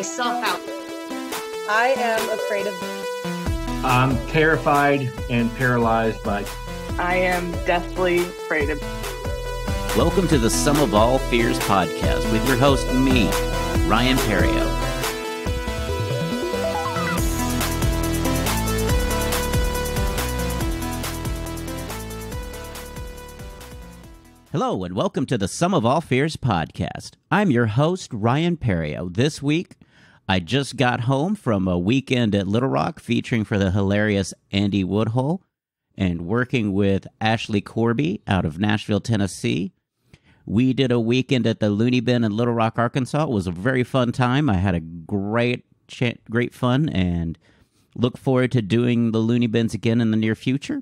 myself out. I am afraid of... I'm terrified and paralyzed by... I am deathly afraid of... Welcome to the Sum of All Fears podcast with your host, me, Ryan Perio. Hello, and welcome to the Sum of All Fears podcast. I'm your host, Ryan Perio. This week, I just got home from a weekend at Little Rock featuring for the hilarious Andy Woodhull and working with Ashley Corby out of Nashville, Tennessee. We did a weekend at the Looney Bin in Little Rock, Arkansas. It was a very fun time. I had a great fun and look forward to doing the Looney Bins again in the near future.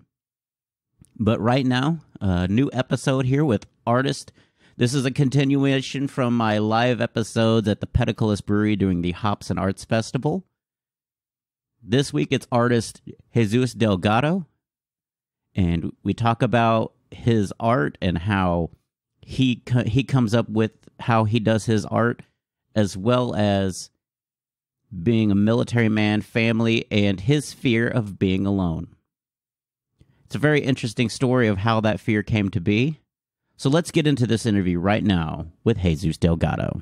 But right now, a new episode here with artist. This is a continuation from my live episodes at the Peticolas Brewery during the Hops and Arts Festival. This week it's artist Jesus Delgado, and we talk about his art and how he comes up with how he does his art, as well as being a military man, family, and his fear of being alone. It's a very interesting story of how that fear came to be. So let's get into this interview right now with Jesus Delgado.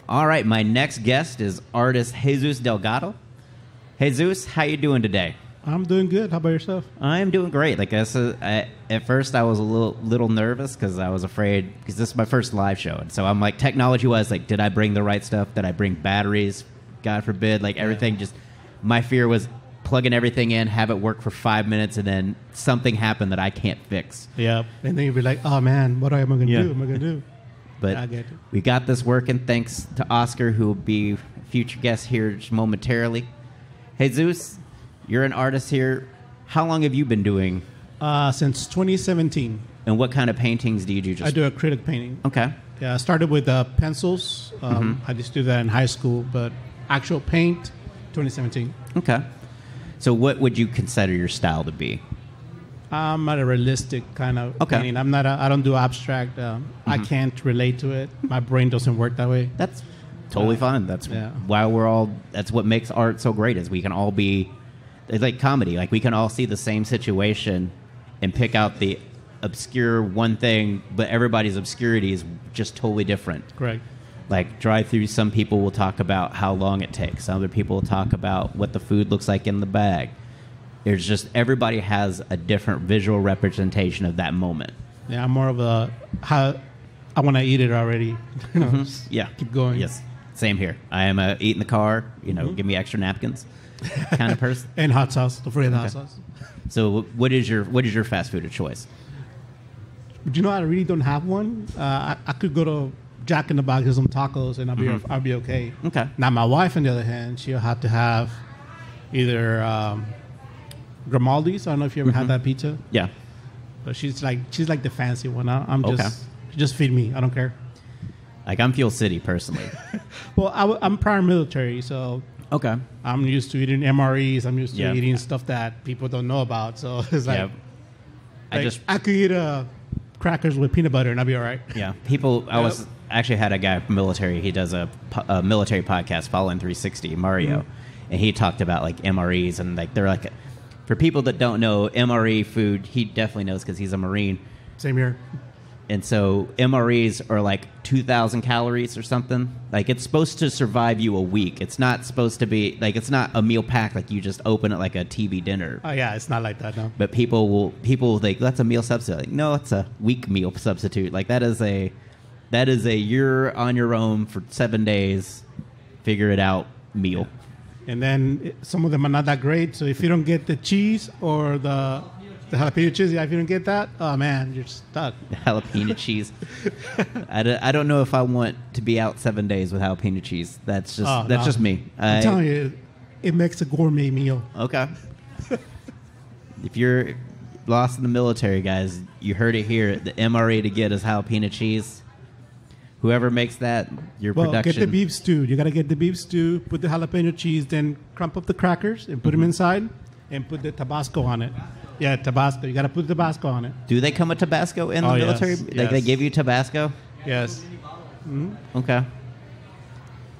All right, my next guest is artist Jesus Delgado. Jesus, how you doing today? I'm doing good. How about yourself? I am doing great. Like at first, I was a little nervous because I was afraid, because this is my first live show. And so I'm like, technology-wise, like, did I bring the right stuff? Did I bring batteries? God forbid, like everything just, my fear was plugging everything in, have it work for 5 minutes, and then something happened that I can't fix. Yeah. And then you'd be like, oh man, what am I going to do? What am I going to do? But I get it. We got this working thanks to Oscar, who will be future guest here just momentarily. Jesus, you're an artist here. How long have you been doing? Since 2017. And what kind of paintings do you do? I do acrylic painting. Okay. Yeah, I started with pencils. I just do that in high school, but actual paint, 2017. Okay. So what would you consider your style to be? I'm not a realistic kind of painting. I don't do abstract. I can't relate to it. My brain doesn't work that way. That's totally fine. That's why that's what makes art so great, is we can all be, it's like comedy. Like, we can all see the same situation and pick out the obscure one thing, but everybody's obscurity is just totally different. Correct. Like, drive-through, some people will talk about how long it takes. Other people will talk about what the food looks like in the bag. There's just, everybody has a different visual representation of that moment. Yeah, I'm more of how I want to eat it already. Yeah. Keep going. Yes. Same here. I am a eat in the car, give me extra napkins kind of person. And hot sauce. Don't forget the hot sauce. So what is your fast food of choice? But I really don't have one. I could go to Jack in the Box, get some tacos, and I'll be okay. Okay. Now my wife, on the other hand, she'll have to have either Grimaldi's. I don't know if you ever had that pizza. Yeah. But she's like the fancy one. I'm just feed me. I don't care. Like, I'm Fuel City personally. Well, I'm prior military, so okay. I'm used to eating MREs. I'm used to eating stuff that people don't know about. So it's like, I could eat crackers with peanut butter and I'll be all right. Yeah. I actually had a guy from military. He does a military podcast, Following 360, Mario, and he talked about like MREs, and like they're like, for people that don't know MRE food, he definitely knows because he's a Marine. Same here. And so MREs are like 2,000 calories or something. Like, it's supposed to survive you a week. It's not supposed to be like, it's not a meal pack like you just open it like a TV dinner. Oh yeah, it's not like that, no. But people will think that's a meal substitute. Like, no, it's a week meal substitute. Like, that is a you're on your own for 7 days, figure it out meal. And then some of them are not that great. So if you don't get the cheese or the jalapeno cheese, if you don't get that, oh man, you're stuck. Jalapeno cheese. I don't know if I want to be out 7 days with jalapeno cheese. That's just me. I'm telling you, it makes a gourmet meal. Okay. If you're lost in the military, guys, you heard it here. The MRE to get is jalapeno cheese. Whoever makes that, your production. Get the beef stew. You got to get the beef stew, put the jalapeno cheese, then crump up the crackers and put them inside, and put the Tabasco on it. Yeah, Tabasco. You got to put Tabasco on it. Do they come with Tabasco in the military? Yes, Like they give you Tabasco? Yes. Mm-hmm. Okay.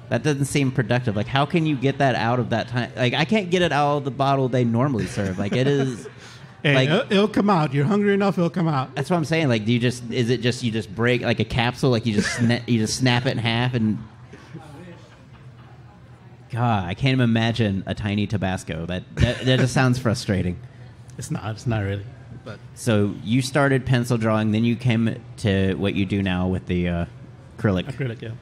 That doesn't seem productive. Like, how can you get that out of that time? Like, I can't get it out of the bottle they normally serve. Like, it is... Hey, like, it'll come out. You're hungry enough, it'll come out. That's what I'm saying. Like, you just break like a capsule? Like, you just snap it in half and... God, I can't even imagine a tiny Tabasco. That just sounds frustrating. It's not really. But so you started pencil drawing, then you came to what you do now with the acrylic. Acrylic, yeah.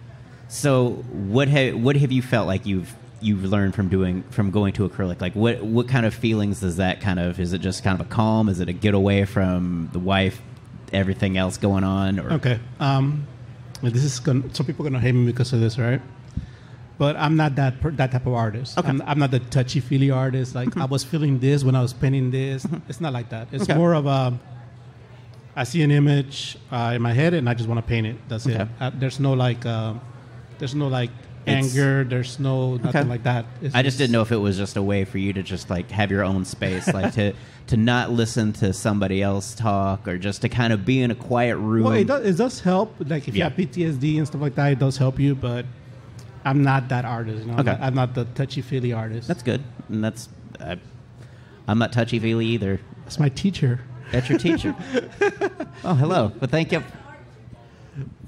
So what have you felt like you've learned from going to acrylic? Like what kind of feelings is that kind of? Is it just kind of a calm? Is it a getaway from the wife, everything else going on? Or? Okay. This is some people are gonna hate me because of this, right? But I'm not that type of artist. Okay. I'm not the touchy-feely artist. Like, I was feeling this when I was painting this. It's not like that. It's more of I see an image in my head, and I just want to paint it. That's it. There's no anger. There's no nothing like that. I just didn't know if it was just a way for you to just, like, have your own space, like to not listen to somebody else talk or just to kind of be in a quiet room. Well, it does help. Like, if you have PTSD and stuff like that, it does help you, but... I'm not that artist. You know? Okay. I'm not the touchy-feely artist. That's good. And I'm not touchy-feely either. That's my teacher. That's your teacher. Oh, hello. Well, thank you.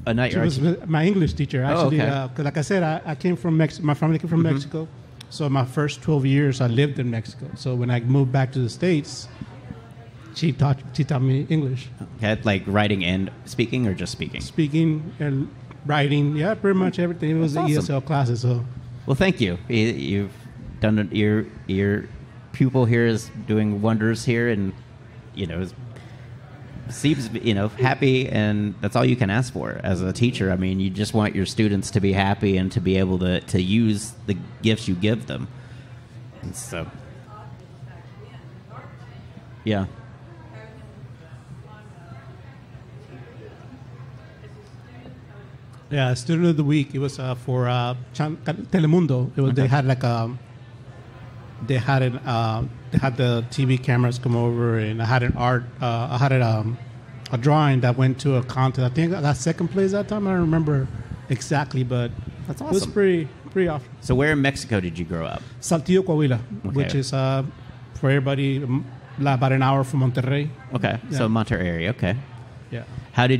Not she was my English teacher, actually. Because like I said, I came from Mexico. My family came from Mexico. So my first 12 years, I lived in Mexico. So when I moved back to the States, she taught me English. Okay, like writing and speaking, or just speaking? Speaking and writing, yeah, pretty much everything. It was the ESL classes. So, well, thank you. You've done it. Your pupil here is doing wonders here, and seems happy, and that's all you can ask for as a teacher. I mean, you just want your students to be happy and to be able to use the gifts you give them. And so, yeah. Yeah, Student of the Week. It was for Telemundo. It was They had like they had the TV cameras come over, and I had a drawing that went to a contest. I think I got second place that time. I don't remember exactly, but that's awesome. It was pretty awesome. So where in Mexico did you grow up? Saltillo, Coahuila, which is for everybody about an hour from Monterrey. Okay, yeah. So Monterrey area. Okay. Yeah. How do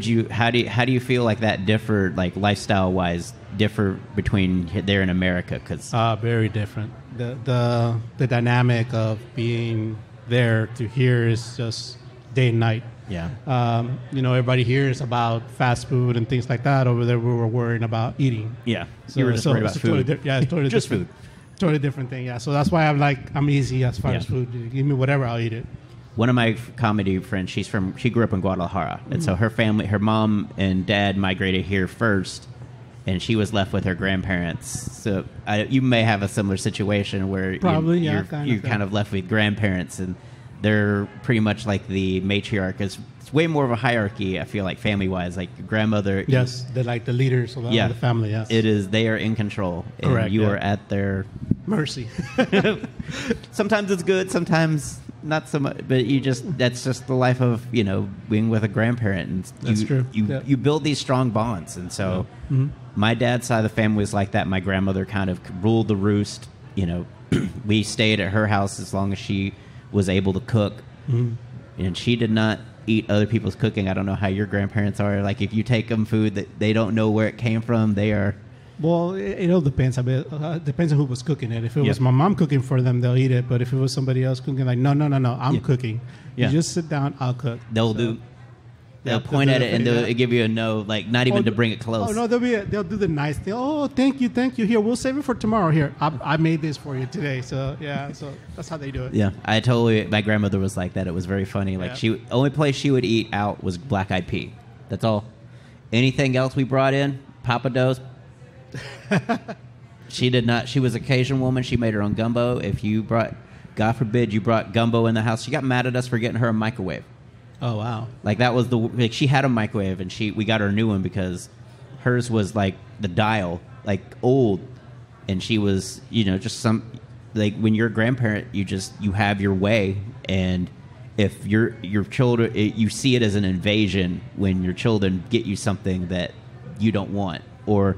you feel like that differed, like lifestyle wise, differ between there and America? Because very different. The dynamic of being there to here is just day and night. Yeah. Everybody here is about fast food and things like that. Over there, we were worrying about eating. Yeah. So you were just worried about food. It's totally just different. Food. Totally different thing. Yeah. So that's why I'm easy as far as food. Give me whatever, I'll eat it. One of my comedy friends, she grew up in Guadalajara, and so her family, her mom and dad migrated here first, and she was left with her grandparents. So you may have a similar situation where you're kind of left with grandparents, and they're pretty much like the matriarch. It's way more of a hierarchy, I feel like, family-wise. Like your grandmother. Yes, they're like the leaders of the family. Yes, it is. They are in control, and correct, you are at their mercy. Sometimes it's good, sometimes not so much, but that's just the life of being with a grandparent, and that's true. You build these strong bonds, and so my dad's side of the family was like that. My grandmother kind of ruled the roost. We stayed at her house as long as she was able to cook, and she did not eat other people's cooking. I don't know how your grandparents are. Like, if you take them food that they don't know where it came from, they are. Well, it all depends. Depends on who was cooking it. If it was my mom cooking for them, they'll eat it. But if it was somebody else cooking, like, no, I'm cooking. You just sit down, I'll cook. They'll point at it and they'll give you a no, like not even to bring it close. Oh no, they'll do the nice thing. Oh, thank you. Here, we'll save it for tomorrow. Here, I made this for you today. So so that's how they do it. Yeah, my grandmother was like that. It was very funny. Like only place she would eat out was black-eyed pea. That's all. Anything else we brought in, Papa Do's. She did not. She was a Cajun woman. She made her own gumbo. If you brought, God forbid, you brought gumbo in the house, she got mad at us for getting her a microwave. Oh wow! Like that was she had a microwave, and we got her a new one because hers was like the dial, like old, and she was just some, like when you're a grandparent, you have your way, and if your children, you see it as an invasion when your children get you something that you don't want or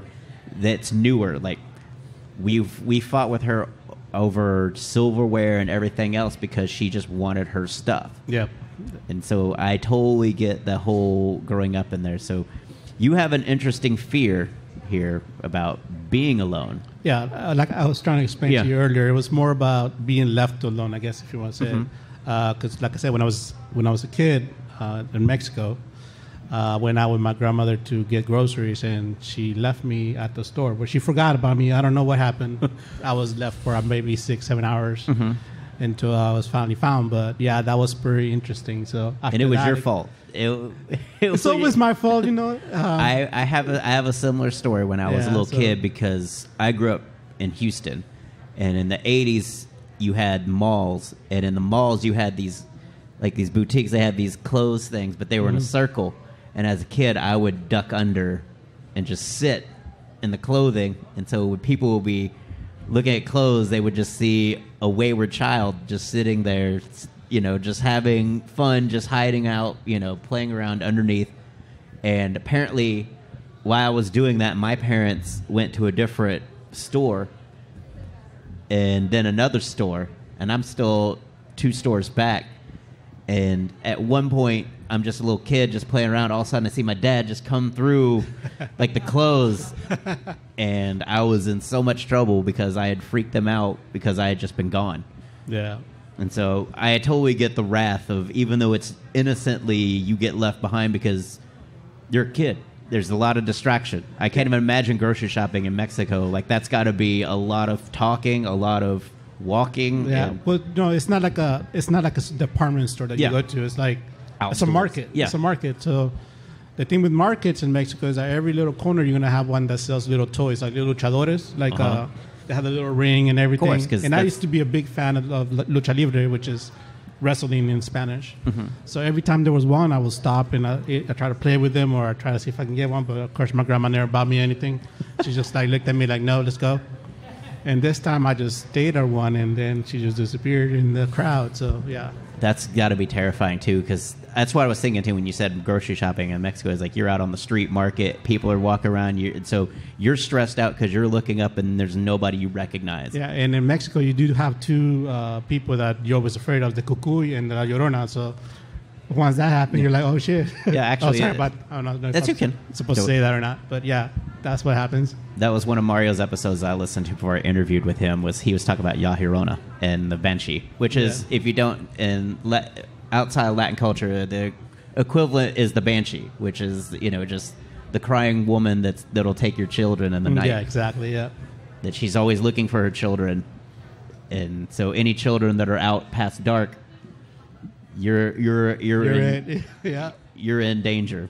that's newer. Like we fought with her over silverware and everything else because she just wanted her stuff. Yeah. And so I totally get the whole growing up in there. So you have an interesting fear here about being alone. Yeah, like I was trying to explain to you earlier, it was more about being left alone, I guess, if you want to say it. Because, like I said, when I was a kid in Mexico, went out with my grandmother to get groceries, and she left me at the store. But she forgot about me. I don't know what happened. I was left for maybe 6-7 hours until I was finally found. But yeah, that was pretty interesting. So and it was your fault. It's always my fault, you know. I have a similar story when I was a little kid because I grew up in Houston, and in the 80s you had malls, and in the malls you had these boutiques. They had these clothes things, but they were in a circle. And as a kid, I would duck under and just sit in the clothing. And so when people would be looking at clothes, they would just see a wayward child just sitting there, you know, just having fun, just hiding out, you know, playing around underneath. And apparently, while I was doing that, my parents went to a different store and then another store. And I'm still 2 stores back. And at one point, I'm just a little kid just playing around. All of a sudden, I see my dad just come through, like the clothes. And I was in so much trouble because I had freaked them out because I had just been gone. Yeah. And so I totally get the wrath of, even though it's innocently, you get left behind because you're a kid. There's a lot of distraction. I can't even imagine grocery shopping in Mexico. Like, that's got to be a lot of talking, a lot of walking. Yeah. Well, no, it's not like a department store that you go to. It's like it's a market. Yeah. It's a market. So the thing with markets in Mexico is that every little corner you're gonna have one that sells little toys, like little luchadores, like they have the little ring and everything. Of course, and I used to be a big fan of lucha libre, which is wrestling in Spanish. So every time there was one, I would stop and I try to play with them, or I try to see if I can get one. But of course, my grandma never bought me anything. She just like looked at me like, "No, let's go." And this time I just stayed at one, and then she just disappeared in the crowd. So, yeah. That's got to be terrifying, too, because that's what I was thinking, too, when you said grocery shopping in Mexico. Is like you're out on the street market, people are walking around, so you're stressed out because you're looking up and there's nobody you recognize. Yeah, and in Mexico you do have 2 people that you're always afraid of, the Cucuy and the La Llorona. So once that happens, you're like, oh, shit. Yeah, actually. I don't know that's if I'm supposed to say that or not, but yeah. That's what happens. That was one of Mario's episodes I listened to before I interviewed with him. He was talking about La Llorona and the Banshee, which is, if you don't, outside of Latin culture, the equivalent is the Banshee, which is, you know, just the crying woman that'll take your children in the night. Yeah, exactly. Yeah. That she's always looking for her children, and so any children that are out past dark, you're in yeah. You're in danger.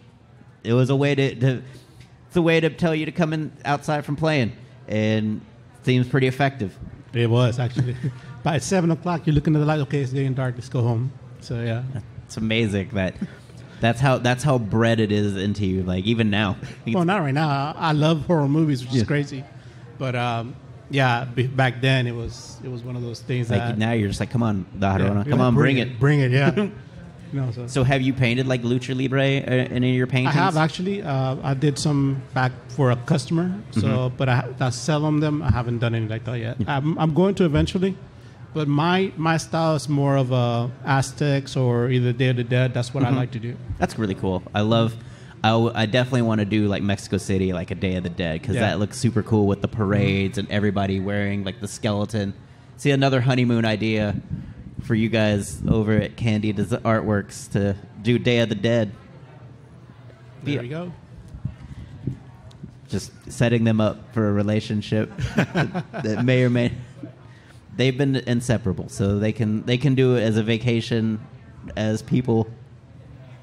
It was a way to the way to tell you to come in outside from playing, and seems pretty effective. It was, actually. By 7 o'clock, you look into the light. Okay, it's getting dark. Let's go home. So yeah, it's amazing that's how bred it is into you. Like even now. Well, not right now. I love horror movies, which is crazy, but back then it was one of those things like that now you're just like, come on, Dajarona, come on, bring it, yeah. So have you painted like lucha libre in any of your paintings? I have, actually. I did some back for a customer. So, but I sell them. I haven't done anything like that yet. I'm going to eventually, but my style is more of Aztecs or either Day of the Dead. That's what I like to do. That's really cool. I definitely want to do like Mexico City, like a Day of the Dead, because that looks super cool with the parades and everybody wearing like the skeleton. See, another honeymoon idea for you guys over at Candy Artworks to do Day of the Dead. There we go. Just setting them up for a relationship that may or may. They've been inseparable, so they can do it as a vacation, as people,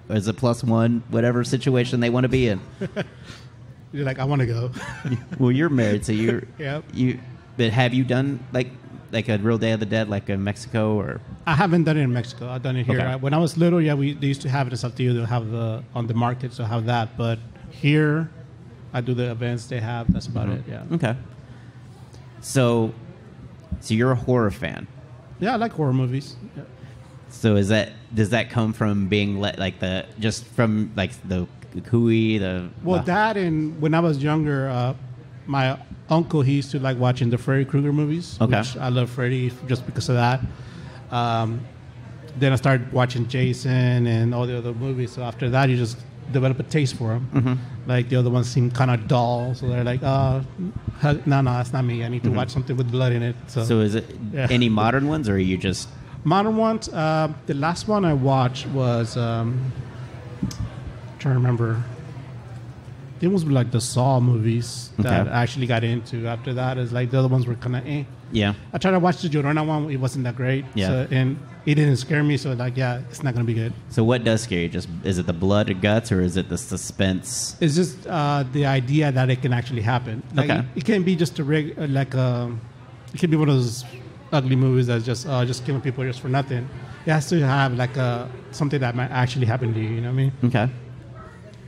as a +1, whatever situation they want to be in. You're like, I want to go. Well, you're married, so you're. Yep. But have you done like a real Day of the Dead, like in Mexico, or? I haven't done it in Mexico. I've done it here. Okay. When I was little, they used to have it in Saltillo. They'll have on the markets. They'll have that. But here, I do the events they have. That's about it. Yeah. Okay. So you're a horror fan. Yeah, I like horror movies. Yeah. So does that come from being like the Cooey, that, and when I was younger, my uncle, he used to like watching the Freddy Krueger movies. Okay. Which I love Freddy just because of that. Then I started watching Jason and all the other movies. So after that, you just develop a taste for them. Mm-hmm. Like the other ones seem kind of dull, so they're like, no, that's not me. I need to watch something with blood in it. So is it any modern ones, or are you just modern ones? The last one I watched was trying to remember. It was like the Saw movies that I actually got into. After that, is like the other ones were kind of Yeah. I tried to watch the Llorona one. It wasn't that great. Yeah. So, and it didn't scare me. So like, it's not going to be good. So what does scare you? Just is it the blood and guts, or is it the suspense? It's just the idea that it can actually happen. Like, it can't be just it can be one of those ugly movies that's just killing people just for nothing. It has to have like something that might actually happen to you. You know what I mean? Okay.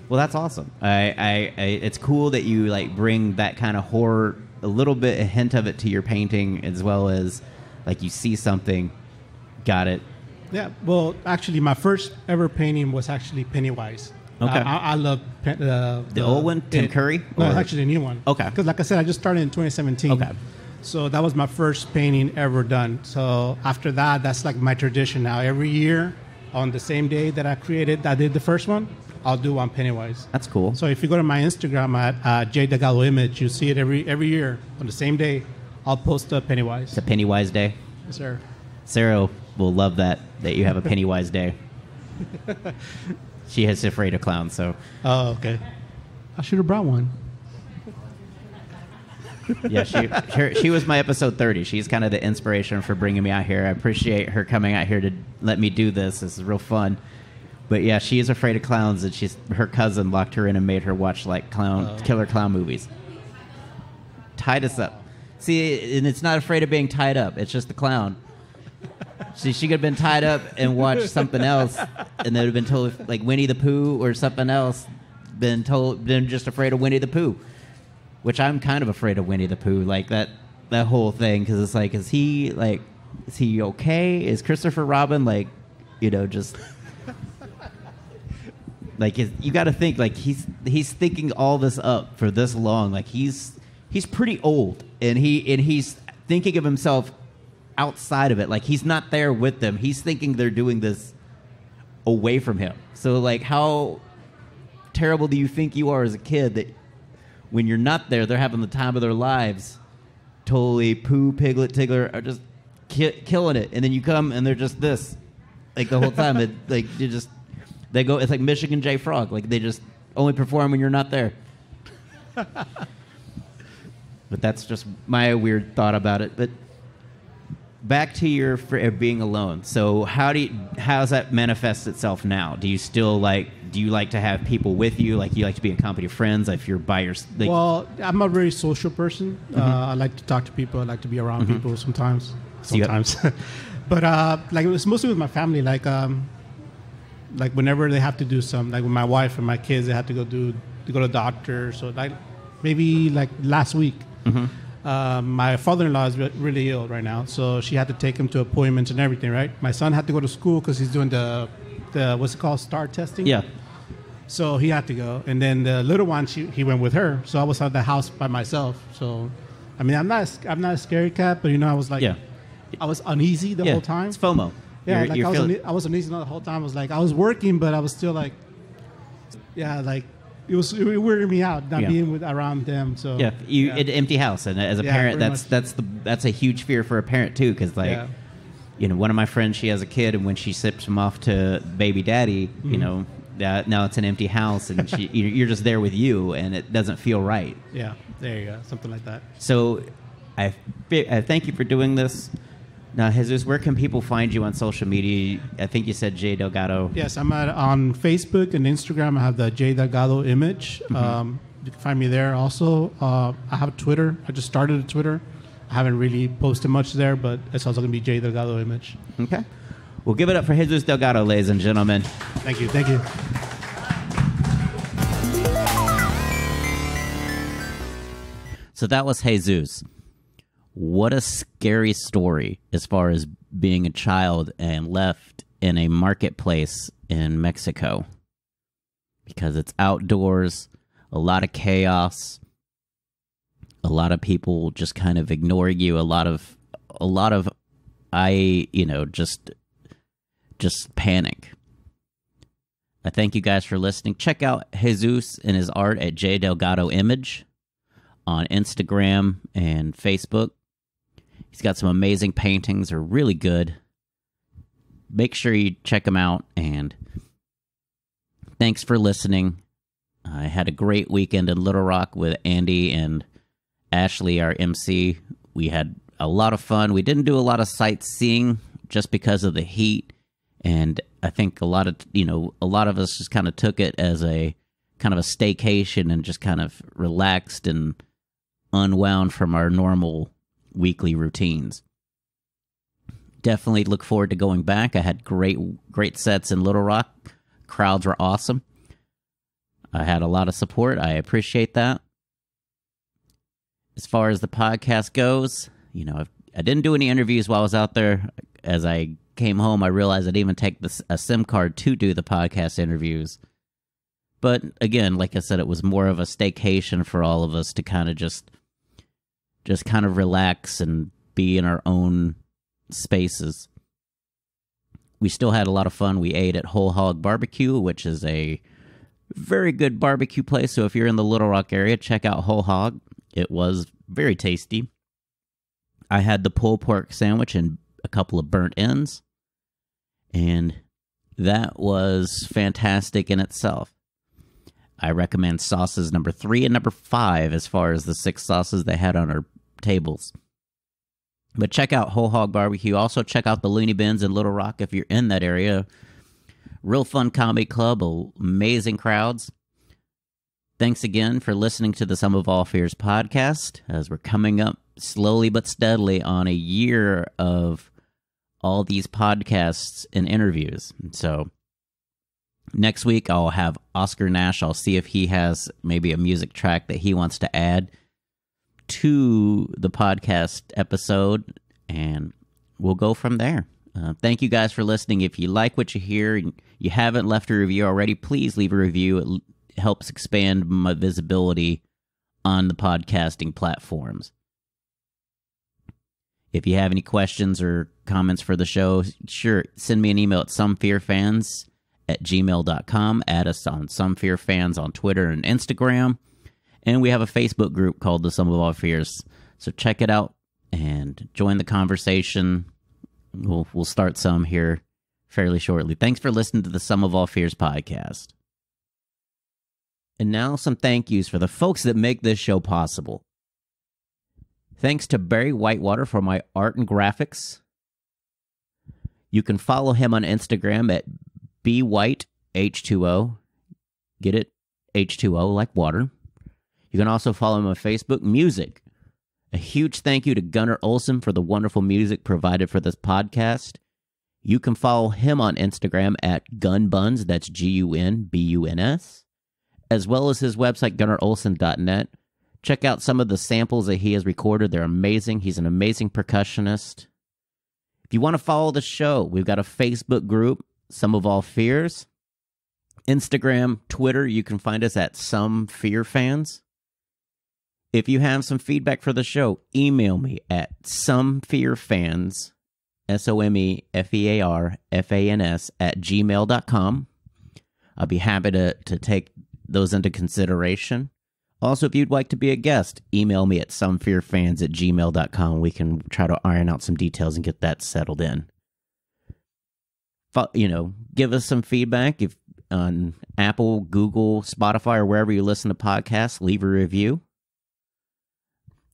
Well, that's awesome. It's cool that you like bring that kind of horror, a little bit, a hint of it to your painting, as well as like you see something, got it. Yeah. Well, actually, my first ever painting was actually Pennywise. Okay. I love the old one, Tim Curry. No, actually the new one. Okay. Because like I said, I just started in 2017. Okay. So that was my first painting ever done. So after that, that's like my tradition now. Every year, on the same day that I did the first one, I'll do one Pennywise. That's cool. So if you go to my Instagram at J Delgado Image, you see it every year on the same day. I'll post a Pennywise. It's a Pennywise day. Yes, sir. Sarah will love that you have a Pennywise day. She is afraid of clowns, so. Oh, okay. I should have brought one. Yeah, she was my episode 30. She's kind of the inspiration for bringing me out here. I appreciate her coming out here to let me do this. This is real fun. But yeah, she is afraid of clowns, and her cousin locked her in and made her watch like killer clown movies. Tied us up. See, and it's not afraid of being tied up. It's just the clown. See, she could have been tied up and watched something else, and they would have been told like Winnie the Pooh or something else. Been just afraid of Winnie the Pooh, which I'm kind of afraid of Winnie the Pooh, like that whole thing, because it's like, is he okay? Is Christopher Robin just like you got to think like he's thinking all this up for this long, like he's pretty old, and he's thinking of himself outside of it, like he's not there with them. He's thinking they're doing this away from him. So like, how terrible do you think you are as a kid that when you're not there, they're having the time of their lives? Totally, Pooh, Piglet, Tigger are just killing it, and then you come and they're just this, like the whole time. They go. It's like Michigan J. Frog. Like they just only perform when you're not there. But that's just my weird thought about it. But back to your being alone. So how's that manifest itself now? Do you still do you like to have people with you? Like, you like to be accompanied with friends? If you're by yourself? Well, I'm a very social person. I like to talk to people. I like to be around people sometimes. But like, it was mostly with my family. Like whenever they have to do something, like with my wife and my kids, they have to go to the doctor. So like maybe like last week, my father-in-law is really ill right now, so she had to take him to appointments and everything. Right, my son had to go to school because he's doing the what's it called, STAR testing. Yeah. So he had to go, and then the little one, he went with her. So I was at the house by myself. So, I mean, I'm not a scary cat, but I was like, I was uneasy the whole time. It's FOMO. Yeah, I was uneasy the whole time. I was like, I was working, but I was still like, like it weirded me out not being around them. So an empty house, and as a parent, that's a huge fear for a parent too, because one of my friends, she has a kid, and when she ships him off to baby daddy, now it's an empty house, and you're just there with you, and it doesn't feel right. Yeah, there you go, something like that. So I thank you for doing this. Now, Jesus, where can people find you on social media? I think you said J Delgado. Yes, I'm on Facebook and Instagram. I have the J Delgado image. You can find me there. Also, I have Twitter. I just started a Twitter. I haven't really posted much there, but it's also going to be J Delgado image. Okay. Well, give it up for Jesus Delgado, ladies and gentlemen. Thank you. Thank you. So that was Jesus. What a scary story as far as being a child and left in a marketplace in Mexico because it's outdoors, a lot of chaos, a lot of people just kind of ignoring you, a lot of just panic. I thank you guys for listening. Check out Jesus and his art at J Delgado Image on Instagram and Facebook. He's got some amazing paintings. They're really good. Make sure you check them out. And thanks for listening. I had a great weekend in Little Rock with Andy and Ashley, our MC. We had a lot of fun. We didn't do a lot of sightseeing just because of the heat. And I think a lot of us just kind of took it as a kind of a staycation and just kind of relaxed and unwound from our normal weekly routines. Definitely look forward to going back. I had great sets in Little Rock. Crowds were awesome. I had a lot of support. I appreciate that. As far as the podcast goes, I didn't do any interviews while I was out there. As I came home, I realized I didn't even take a SIM card to do the podcast interviews. But again, like I said, it was more of a staycation for all of us to kind of just kind of relax and be in our own spaces. We still had a lot of fun. We ate at Whole Hog Barbecue, which is a very good barbecue place. So if you're in the Little Rock area, check out Whole Hog. It was very tasty. I had the pulled pork sandwich and a couple of burnt ends, and that was fantastic in itself. I recommend sauces number 3 and number 5 as far as the 6 sauces they had on our tables. But check out Whole Hog Barbecue. Also check out the Looney Bins in Little Rock if you're in that area. Real fun comedy club, amazing crowds. Thanks again for listening to the Sum of All Fears podcast, as we're coming up slowly but steadily on a year of all these podcasts and interviews. So next week I'll have Oscar Nash. I'll see if he has maybe a music track that he wants to add to the podcast episode, and we'll go from there. Thank you guys for listening. If you like what you hear and you haven't left a review already, please leave a review. It helps expand my visibility on the podcasting platforms. If you have any questions or comments for the show, sure, send me an email at somefearfans@gmail.com. Add us on Some Fear Fans on Twitter and Instagram. And we have a Facebook group called The Sum of All Fears. So check it out and join the conversation. We'll start some here fairly shortly. Thanks for listening to the Sum of All Fears podcast. And now some thank yous for the folks that make this show possible. Thanks to Barry Whitewater for my art and graphics. You can follow him on Instagram at bwhiteh2o. Get it? H2O like water. You can also follow him on Facebook, Music. A huge thank you to Gunnar Olsen for the wonderful music provided for this podcast. You can follow him on Instagram at gunbuns, that's GUNBUNS, as well as his website, gunnarolsen.net. Check out some of the samples that he has recorded. They're amazing. He's an amazing percussionist. If you want to follow the show, we've got a Facebook group, Sum of All Fears. Instagram, Twitter, you can find us at Some Fear Fans. If you have some feedback for the show, email me at somefearfans, SOMEFEARFANS @gmail.com. I'll be happy to take those into consideration. Also, if you'd like to be a guest, email me at somefearfans@gmail.com. We can try to iron out some details and get that settled in. Give us some feedback. If on Apple, Google, Spotify, or wherever you listen to podcasts, leave a review.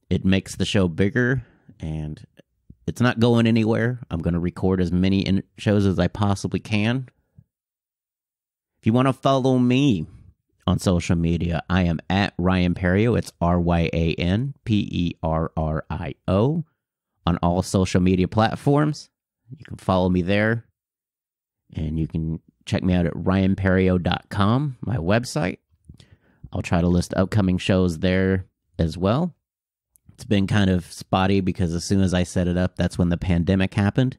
It makes the show bigger, and it's not going anywhere. I'm going to record as many shows as I possibly can. If you want to follow me on social media, I am at Ryan Perio. It's RyanPerio on all social media platforms. You can follow me there, and you can check me out at ryanperio.com, my website. I'll try to list upcoming shows there as well. It's been kind of spotty because as soon as I set it up, that's when the pandemic happened.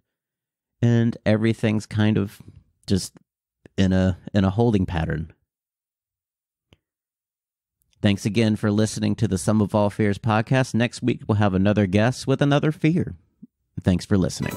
and everything's kind of just in a holding pattern. Thanks again for listening to the Sum of All Fears podcast. Next week, we'll have another guest with another fear. Thanks for listening.